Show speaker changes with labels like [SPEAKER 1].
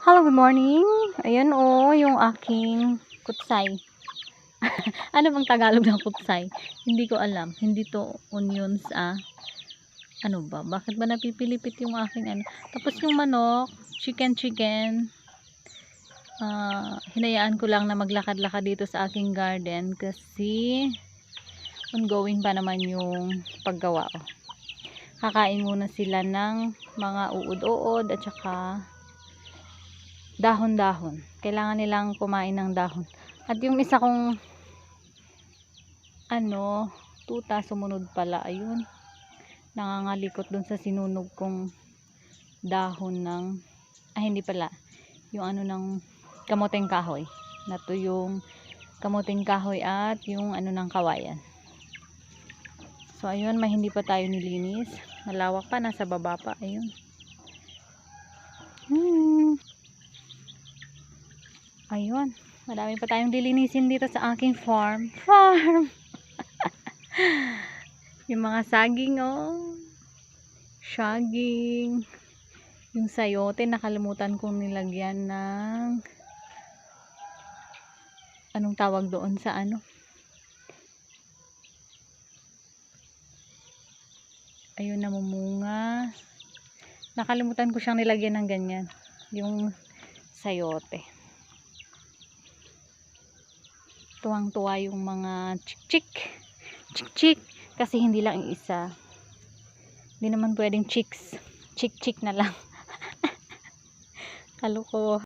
[SPEAKER 1] Hello, good morning. Ayan yung aking kutsay. Ano bang Tagalog ng kutsay? Hindi ko alam. Hindi to onions Ano ba? Bakit ba napipilipit yung aking ano? Tapos yung manok, chicken. Hinayaan ko lang na maglakad-lakad dito sa aking garden kasi ongoing pa naman yung paggawa. Kakain muna sila ng mga uod-uod at saka dahon-dahon. Kailangan nilang kumain ng dahon. At yung isa kong tuta sumunod pala. Ayun. Nangangalikot dun sa sinunog kong dahon ng hindi pala. Yung ng kamoteng kahoy. Nato yung kamoteng kahoy at yung ng kawayan. So ayun, hindi pa tayo nilinis. Malawak pa, nasa baba pa. Ayun. Ayun, madami pa tayong dilinisin dito sa aking farm. Yung mga saging, saging. Yung sayote, nakalimutan kong nilagyan ng anong tawag doon sa ayun, namumunga. Nakalimutan ko siyang nilagyan ng ganyan. Yung sayote. Tuwang-tuwa yung mga chik kasi hindi lang isa. Hindi naman pwedeng chik na lang. Kaluko.